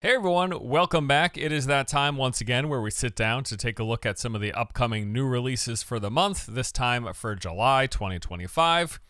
Hey everyone, welcome back. It is that time once again where we sit down to take a look at some of the upcoming new releases for the month, this time for July 2025.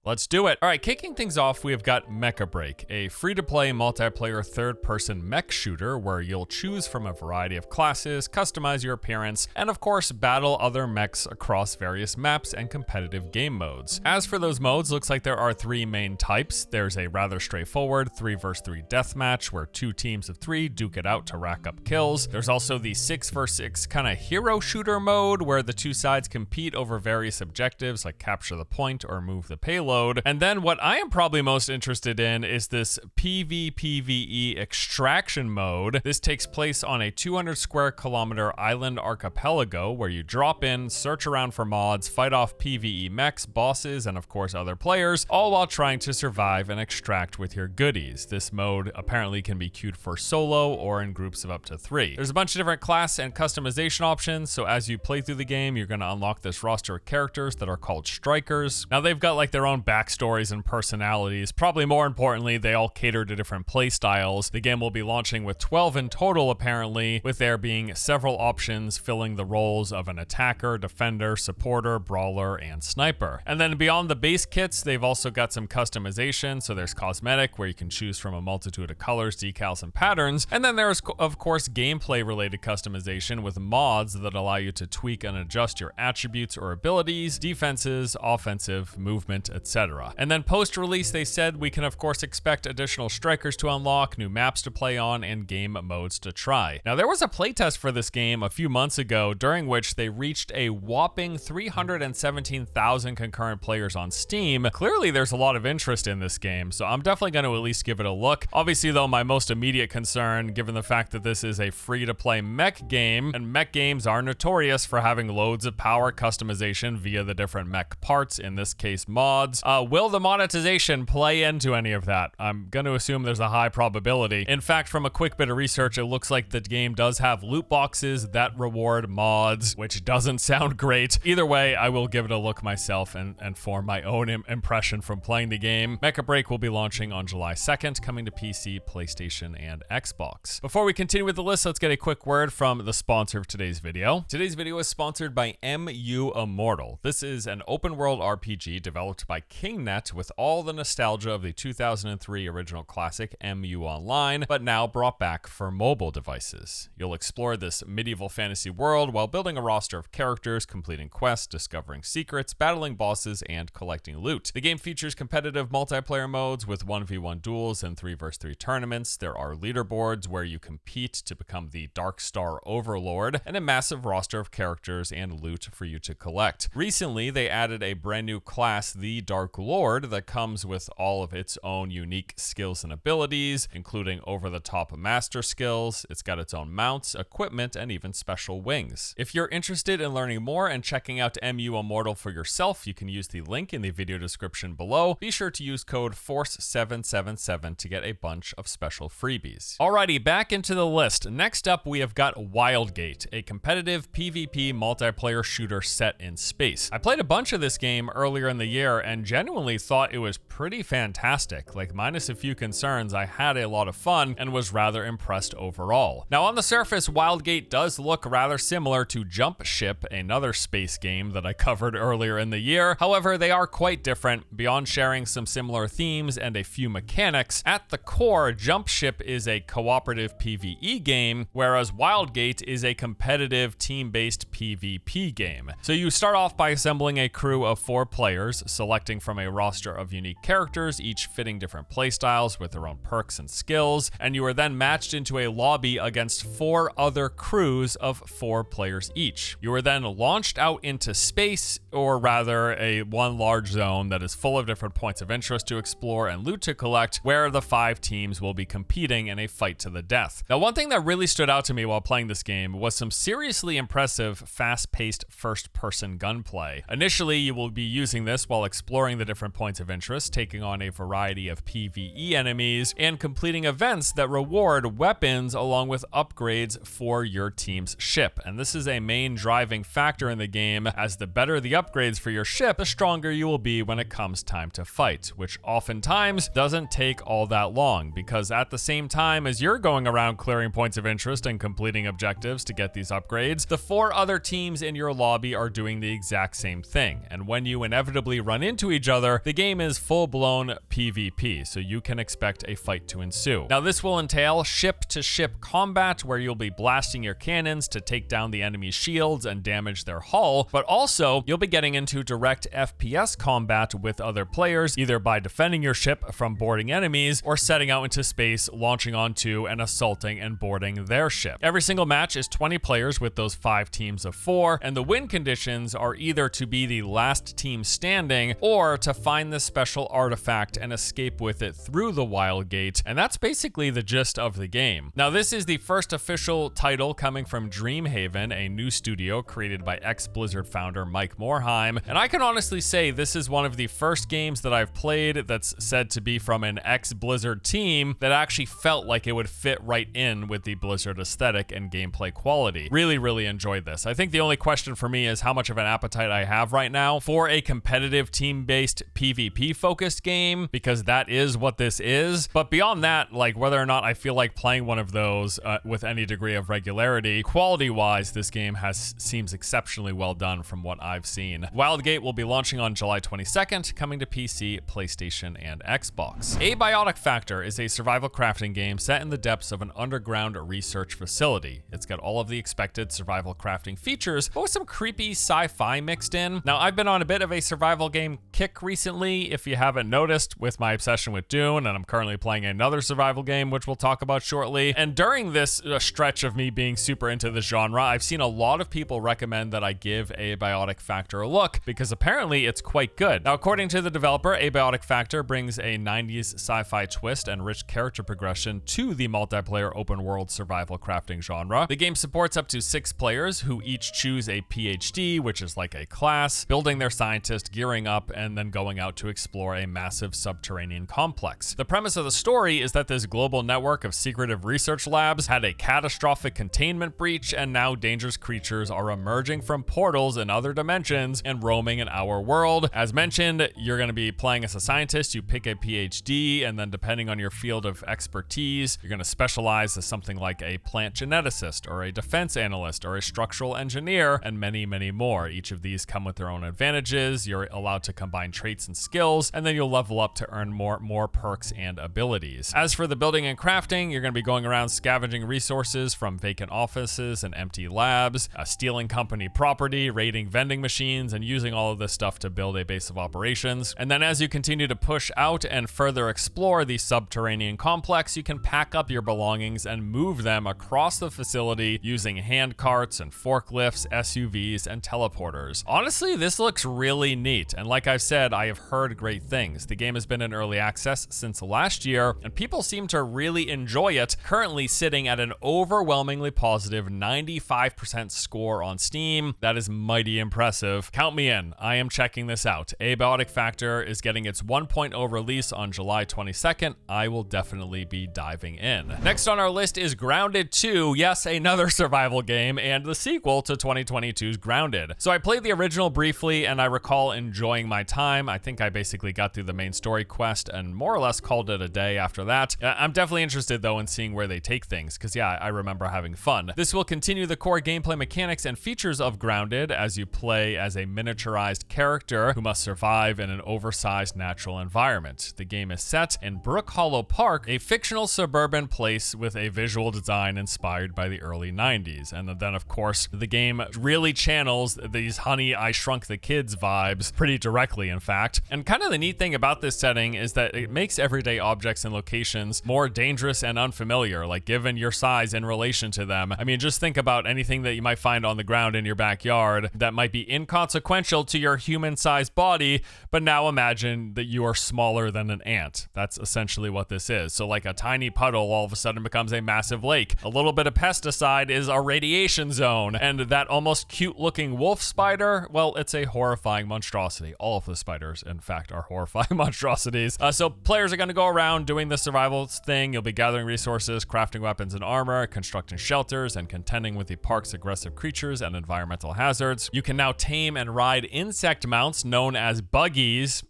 Let's do it. All right, kicking things off, we have got Mecha, a free-to-play multiplayer third-person mech shooter where you'll choose from a variety of classes, customize your appearance, and of course, battle other mechs across various maps and competitive game modes. As for those modes, looks like there are three main types. There's a rather straightforward 3 vs 3 deathmatch where two teams of three duke it out to rack up kills. There's also the 6 vs 6 kind of hero shooter mode where the two sides compete over various objectives like capture the point or move the payload. And then what I am probably most interested in is this PvPvE extraction mode. This takes place on a 200 square kilometer island archipelago where you drop in, search around for mods, fight off PvE mechs, bosses, and of course other players, all while trying to survive and extract with your goodies. This mode apparently can be queued for solo or in groups of up to 3. There's a bunch of different class and customization options, so as you play through the game, you're going to unlock this roster of characters that are called strikers. Now they've got like their own backstories and personalities. Probably more importantly, they all cater to different play styles. The game will be launching with 12 in total apparently, with there being several options filling the roles of an attacker, defender, supporter, brawler, and sniper. And then beyond the base kits, they've also got some customization. So there's cosmetic, where you can choose from a multitude of colors, decals, and patterns. And then there's of course gameplay related customization with mods that allow you to tweak and adjust your attributes or abilities, defenses, offensive, movement, etc. And then post-release, they said we can of course expect additional strikers to unlock, new maps to play on, and game modes to try. Now there was a playtest for this game a few months ago during which they reached a whopping 317,000 concurrent players on Steam. Clearly there's a lot of interest in this game, so I'm definitely going to at least give it a look. Obviously though, my most immediate concern, given the fact that this is a free-to-play mech game, and mech games are notorious for having loads of power customization via the different mech parts, in this case mods, will the monetization play into any of that? I'm going to assume there's a high probability. In fact, from a quick bit of research, it looks like the game does have loot boxes that reward mods, which doesn't sound great. Either way, I will give it a look myself and form my own impression from playing the game. Mecha will be launching on July 2nd, coming to PC, PlayStation, and Xbox. Before we continue with the list, let's get a quick word from the sponsor of today's video. Today's video is sponsored by Immortal. This is an open world RPG developed by KingNet with all the nostalgia of the 2003 original classic MU Online, but now brought back for mobile devices. You'll explore this medieval fantasy world while building a roster of characters, completing quests, discovering secrets, battling bosses, and collecting loot. The game features competitive multiplayer modes with 1v1 duels and 3 vs 3 tournaments. There are leaderboards where you compete to become the Dark Star Overlord, and a massive roster of characters and loot for you to collect. Recently, they added a brand new class, the Dark Lord, that comes with all of its own unique skills and abilities, including over-the-top master skills. It's got its own mounts, equipment, and even special wings. If you're interested in learning more and checking out Immortal for yourself, you can use the link in the video description below. Be sure to use code FORCE777 to get a bunch of special freebies. Alrighty, back into the list. Next up, we have got Wildgate, a competitive PvP multiplayer shooter set in space. I played a bunch of this game earlier in the year and genuinely thought it was pretty fantastic. Like, minus a few concerns, I had a lot of fun and was rather impressed overall. Now on the surface, Wildgate does look rather similar to Jump Ship, another space game that I covered earlier in the year. However, they are quite different. Beyond sharing some similar themes and a few mechanics, at the core, Jump Ship is a cooperative PvE game, whereas Wildgate is a competitive team-based PvP game. So you start off by assembling a crew of 4 players, selecting from a roster of unique characters, each fitting different playstyles with their own perks and skills, and you are then matched into a lobby against 4 other crews of 4 players each. You are then launched out into space, or rather one large zone that is full of different points of interest to explore and loot to collect, where the 5 teams will be competing in a fight to the death. Now, one thing that really stood out to me while playing this game was some seriously impressive, fast-paced first-person gunplay. Initially, you will be using this while exploring exploring the different points of interest, taking on a variety of PvE enemies, and completing events that reward weapons along with upgrades for your team's ship. And this is a main driving factor in the game, as the better the upgrades for your ship, the stronger you will be when it comes time to fight, which oftentimes doesn't take all that long, because at the same time as you're going around clearing points of interest and completing objectives to get these upgrades, the 4 other teams in your lobby are doing the exact same thing. And when you inevitably run into each other, the game is full-blown PvP, so you can expect a fight to ensue. Now, this will entail ship-to-ship combat, where you'll be blasting your cannons to take down the enemy's shields and damage their hull, but also you'll be getting into direct FPS combat with other players, either by defending your ship from boarding enemies or setting out into space, launching onto and assaulting and boarding their ship. Every single match is 20 players with those 5 teams of 4, and the win conditions are either to be the last team standing or to find this special artifact and escape with it through the Wildgate, and that's basically the gist of the game. Now, this is the first official title coming from Dreamhaven, a new studio created by ex-Blizzard founder Mike Morhaime, and I can honestly say this is one of the first games that I've played that's said to be from an ex-Blizzard team that actually felt like it would fit right in with the Blizzard aesthetic and gameplay quality. Really enjoyed this. I think the only question for me is how much of an appetite I have right now for a competitive team-based PvP focused game, because that is what this is. But beyond that, like whether or not I feel like playing one of those with any degree of regularity, quality-wise, this game seems exceptionally well done from what I've seen. Wildgate will be launching on July 22nd, coming to PC, PlayStation, and Xbox. Abiotic Factor is a survival crafting game set in the depths of an underground research facility. It's got all of the expected survival crafting features, but with some creepy sci-fi mixed in. Now, I've been on a bit of a survival game kick recently, if you haven't noticed, with my obsession with Dune, and I'm currently playing another survival game, which we'll talk about shortly. And during this stretch of me being super into the genre, I've seen a lot of people recommend that I give Abiotic Factor a look, because apparently it's quite good. Now, according to the developer, Abiotic Factor brings a 90s sci-fi twist and rich character progression to the multiplayer open world survival crafting genre. The game supports up to 6 players who each choose a PhD, which is like a class, building their scientist, gearing up, and then going out to explore a massive subterranean complex. The premise of the story is that this global network of secretive research labs had a catastrophic containment breach, and now dangerous creatures are emerging from portals in other dimensions and roaming in our world. As mentioned, you're going to be playing as a scientist. You pick a PhD, and then depending on your field of expertise, you're going to specialize as something like a plant geneticist or a defense analyst or a structural engineer, and many more. Each of these come with their own advantages. You're allowed to combine traits and skills, and then you'll level up to earn more perks and abilities. As for the building and crafting, you're going to be going around scavenging resources from vacant offices and empty labs, stealing company property, raiding vending machines, and using all of this stuff to build a base of operations. And then as you continue to push out and further explore the subterranean complex, you can pack up your belongings and move them across the facility using hand carts and forklifts, SUVs, and teleporters. Honestly, this looks really neat, and like I've said, I have heard great things. The game has been in early access since last year, and people seem to really enjoy it, currently sitting at an overwhelmingly positive 95% score on Steam. That is mighty impressive. Count me in. I am checking this out. Abiotic Factor is getting its 1.0 release on July 22nd. I will definitely be diving in. Next on our list is Grounded 2. Yes, another survival game, and the sequel to 2022's Grounded. So I played the original briefly, and I recall enjoying my time. I think I basically got through the main story quest and more or less called it a day after that. I'm definitely interested though in seeing where they take things, because yeah, I remember having fun. This will continue the core gameplay mechanics and features of Grounded as you play as a miniaturized character who must survive in an oversized natural environment. The game is set in Brook Hollow Park, a fictional suburban place with a visual design inspired by the early 90s. And then of course, the game really channels these Honey, I Shrunk the Kids vibes pretty directly, in fact. And kind of the neat thing about this setting is that it makes everyday objects and locations more dangerous and unfamiliar, like given your size in relation to them. I mean, just think about anything that you might find on the ground in your backyard that might be inconsequential to your human-sized body, but now imagine that you are smaller than an ant. That's essentially what this is. So like a tiny puddle all of a sudden becomes a massive lake. A little bit of pesticide is a radiation zone, and that almost cute-looking wolf spider, well, it's a horrifying monstrosity all of a spiders, in fact, are horrifying monstrosities. So players are going to go around doing the survival thing. You'll be gathering resources, crafting weapons and armor, constructing shelters, and contending with the park's aggressive creatures and environmental hazards. You can now tame and ride insect mounts known as buggies.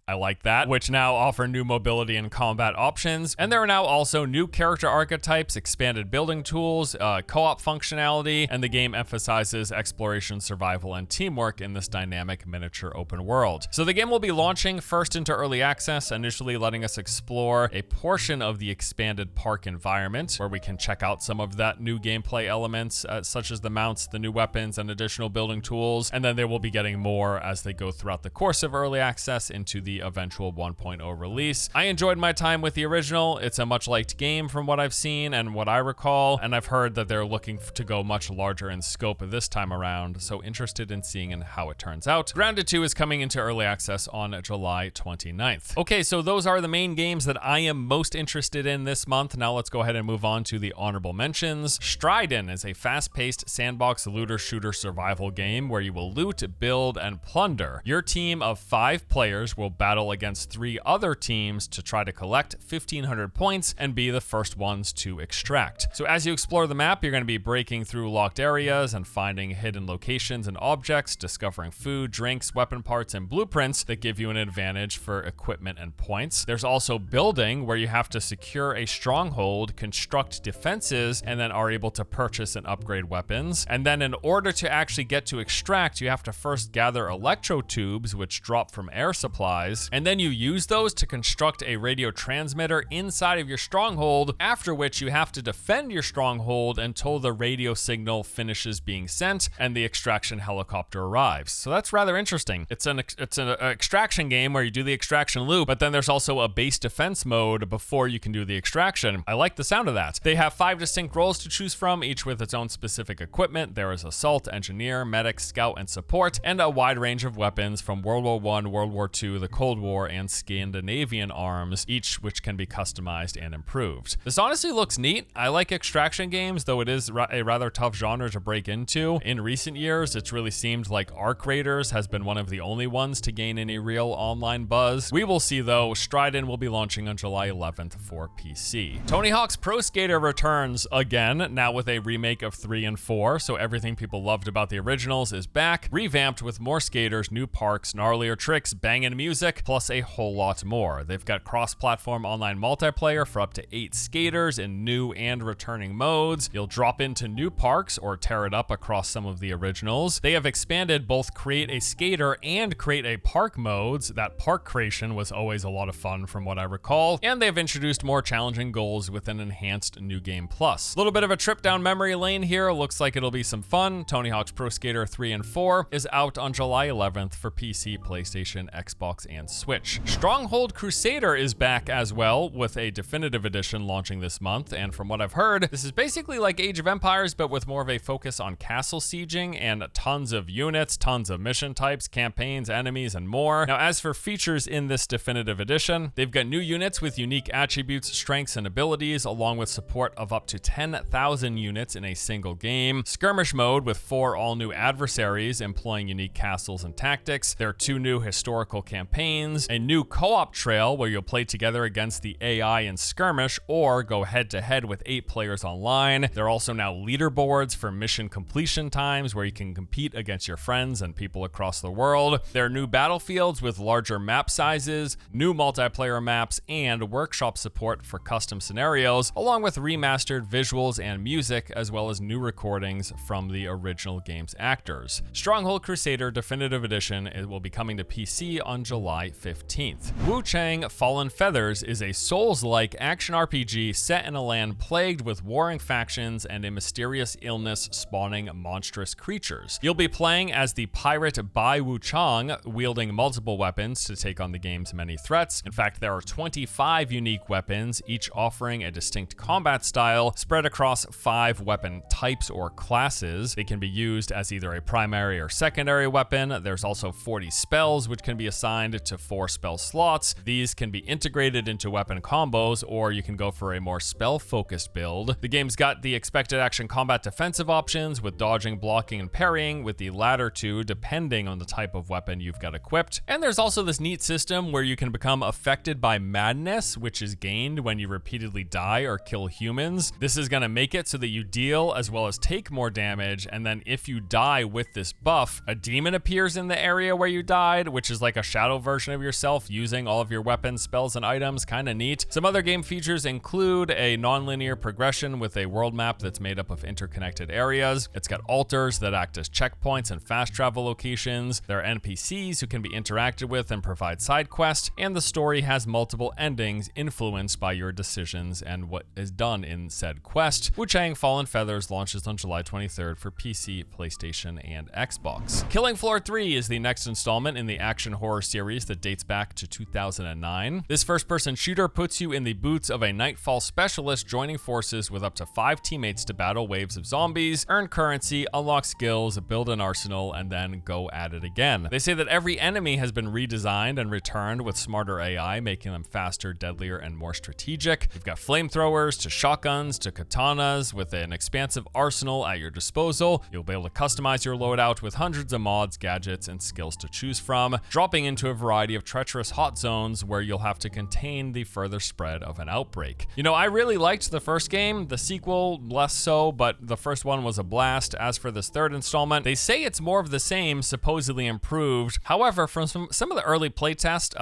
I like that, which now offer new mobility and combat options. And there are now also new character archetypes, expanded building tools, co-op functionality, and the game emphasizes exploration, survival, and teamwork in this dynamic miniature open world. So the game will be launching first into early access, initially letting us explore a portion of the expanded park environment, where we can check out some of that new gameplay elements, such as the mounts, the new weapons, and additional building tools. And then they will be getting more as they go throughout the course of early access into the eventual 1.0 release. I enjoyed my time with the original. It's a much liked game from what I've seen and what I recall, and I've heard that they're looking to go much larger in scope this time around, so interested in seeing how it turns out. Grounded 2 is coming into early access on July 29th. Okay, so those are the main games that I am most interested in this month. Now let's go ahead and move on to the honorable mentions. Striden is a fast-paced sandbox looter shooter survival game where you will loot, build, and plunder. Your team of 5 players will battle against 3 other teams to try to collect 1,500 points and be the first ones to extract. So as you explore the map, you're going to be breaking through locked areas and finding hidden locations and objects, discovering food, drinks, weapon parts, and blueprints that give you an advantage for equipment and points. There's also building, where you have to secure a stronghold, construct defenses, and then are able to purchase and upgrade weapons. And then in order to actually get to extract, you have to first gather electro tubes, which drop from air supplies, and then you use those to construct a radio transmitter inside of your stronghold, after which you have to defend your stronghold until the radio signal finishes being sent and the extraction helicopter arrives. So that's rather interesting. It's an extraction game where you do the extraction loop, but then there's also a base defense mode before you can do the extraction. I like the sound of that. They have 5 distinct roles to choose from, each with its own specific equipment. There is assault, engineer, medic, scout, and support, and a wide range of weapons from World War I, World War II, the Cold War, and Scandinavian arms, each which can be customized and improved. This honestly looks neat. I like extraction games, though it is a rather tough genre to break into. In recent years, it's really seemed like Arc Raiders has been one of the only ones to gain any real online buzz. We will see though. Striden will be launching on July 11th for PC. Tony Hawk's Pro Skater returns again, now with a remake of 3 and 4, so everything people loved about the originals is back, revamped with more skaters, new parks, gnarlier tricks, banging music, plus a whole lot more. They've got cross-platform online multiplayer for up to 8 skaters in new and returning modes. You'll drop into new parks or tear it up across some of the originals. They have expanded both create a skater and create a park modes. That park creation was always a lot of fun from what I recall. And they've introduced more challenging goals with an enhanced New Game Plus. A little bit of a trip down memory lane here. Looks like it'll be some fun. Tony Hawk's Pro Skater 3 and 4 is out on July 11th for PC, PlayStation, Xbox, and Switch. Stronghold Crusader is back as well, with a definitive edition launching this month, and from what I've heard, this is basically like Age of Empires, but with more of a focus on castle sieging and tons of units, tons of mission types, campaigns, enemies, and more. Now, as for features in this definitive edition, they've got new units with unique attributes, strengths, and abilities, along with support of up to 10,000 units in a single game. Skirmish mode with 4 all-new adversaries employing unique castles and tactics. There are 2 new historical campaigns, a new co-op trail where you'll play together against the AI in Skirmish or go head-to-head with 8 players online. There are also now leaderboards for mission completion times where you can compete against your friends and people across the world. There are new battlefields with larger map sizes, new multiplayer maps, and workshop support for custom scenarios, along with remastered visuals and music, as well as new recordings from the original game's actors. Stronghold Crusader Definitive Edition, it will be coming to PC on July 15th. Wuchang Fallen Feathers is a Souls-like action RPG set in a land plagued with warring factions and a mysterious illness spawning monstrous creatures. You'll be playing as the pirate Bai Wuchang, wielding multiple weapons to take on the game's many threats. In fact, there are 25 unique weapons, each offering a distinct combat style spread across 5 weapon types or classes. They can be used as either a primary or secondary weapon. There's also 40 spells which can be assigned to 4 spell slots. These can be integrated into weapon combos, or you can go for a more spell-focused build. The game's got the expected action combat defensive options with dodging, blocking, and parrying, with the latter two depending on the type of weapon you've got equipped. And there's also this neat system where you can become affected by madness, which is gained when you repeatedly die or kill humans. This is going to make it so that you deal as well as take more damage, and then if you die with this buff, a demon appears in the area where you died, which is like a shadow version of yourself using all of your weapons, spells, and items. Kind of neat. Some other game features include a non-linear progression with a world map that's made up of interconnected areas. It's got altars that act as checkpoints and fast travel locations. There are NPCs who can be interacted with and provide side quests, and the story has multiple endings influenced by your decisions and what is done in said quest. Wuchang Fallen Feathers launches on July 23rd for PC, PlayStation, and Xbox. Killing Floor 3 is the next installment in the action horror series that dates back to 2009. This first-person shooter puts you in the boots of a Nightfall specialist joining forces with up to 5 teammates to battle waves of zombies, earn currency, unlock skills, build an arsenal, and then go at it again. They say that every enemy has been redesigned and returned with smarter AI, making them faster, deadlier, and more strategic. You've got flamethrowers to shotguns to katanas with an expansive arsenal at your disposal. You'll be able to customize your loadout with hundreds of mods, gadgets, and skills to choose from, dropping into a variety of treacherous hot zones where you'll have to contain the further spread of an outbreak. You know, I really liked the first game, the sequel less so, but the first one was a blast. As for this third installment, they say it's more of the same, supposedly improved. However, from some of the early playtest,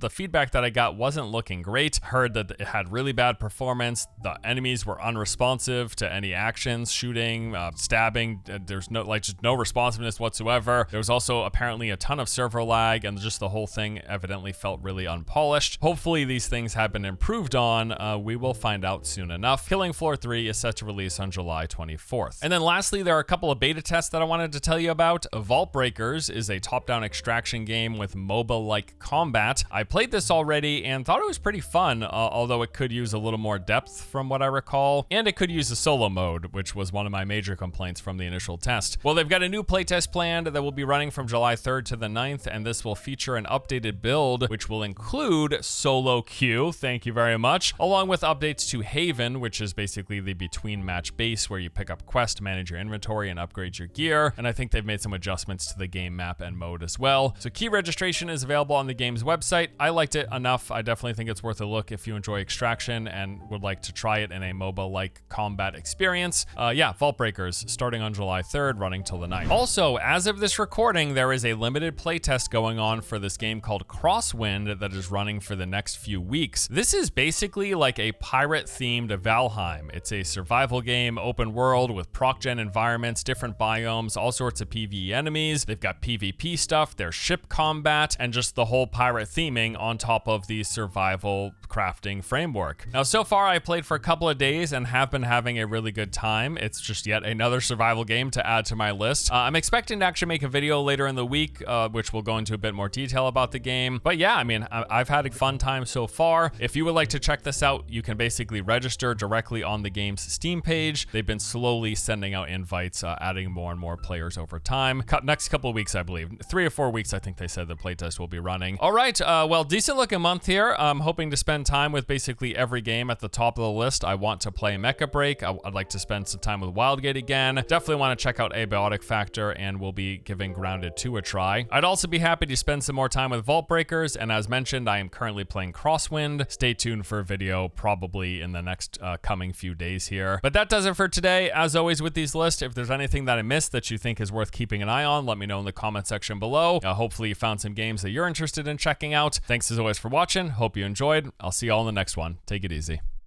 the feedback that I got wasn't looking great. Heard that it had really bad performance. The enemies were unresponsive to any actions, shooting, stabbing. There's just no responsiveness whatsoever. There was also apparently a ton of server lag, and just the whole thing evidently felt really unpolished. Hopefully these things have been improved on. We will find out soon enough. Killing Floor 3 is set to release on July 24th. And then lastly, there are a couple of beta tests that I wanted to tell you about. Vaultbreakers is a top-down extraction game with MOBA-like combat. I played this already and thought it was pretty fun, although it could use a little more depth from what I recall, and it could use a solo mode, which was one of my major complaints from the initial test. Well, they've got a new playtest planned that will be running from July 3rd to the 9th, and this will feature an updated build, which will include solo queue, thank you very much, along with updates to Haven, which is basically the between match base where you pick up quests, manage your inventory, and upgrade your gear. And I think they've made some adjustments to the game map and mode as well. So key registration is available on the game's website. I liked it enough. I definitely think it's worth a look if you enjoy extraction and would like to try it in a MOBA-like combat experience. Yeah, Vaultbreakers starting on July 3rd, running till the 9th. Also, as of this recording, there is a limited playtest going on for this game called Crosswind that is running for the next few weeks. This is basically like a pirate-themed Valheim. It's a survival game, open world with proc-gen environments, different biomes, all sorts of PvE enemies. They've got PvP stuff, there's ship combat, and just the whole pirate theming on top of the survival crafting framework. Now, so far I played for a couple of days and have been having a really good time. It's just yet another survival game to add to my list. I'm expecting to actually make a video later in the week, which will go into a bit more detail about the game. But yeah, I mean, I've had a fun time so far. If you would like to check this out, you can basically register directly on the game's Steam page. They've been slowly sending out invites, adding more and more players over time. Next couple of weeks, I believe. 3 or 4 weeks, I think they said the playtest will be running. All right, well, decent looking month here. I'm hoping to spend time with basically every game at the top of the list. I want to play Mecha Break. I'd like to spend some time with Wildgate again. Definitely want to check out Abiotic Factor, and we'll be giving Grounded 2 a try. I'd also be happy to spend some more time with Vaultbreakers, and as mentioned, I am currently playing Crosswind. Stay tuned for a video probably in the next coming few days here. But that does it for today. As always with these lists, if there's anything that I missed that you think is worth keeping an eye on, let me know in the comment section below. Hopefully you found some games that you're interested in checking out. Thanks as always for watching. Hope you enjoyed. I'll see you all in the next one. Take it easy.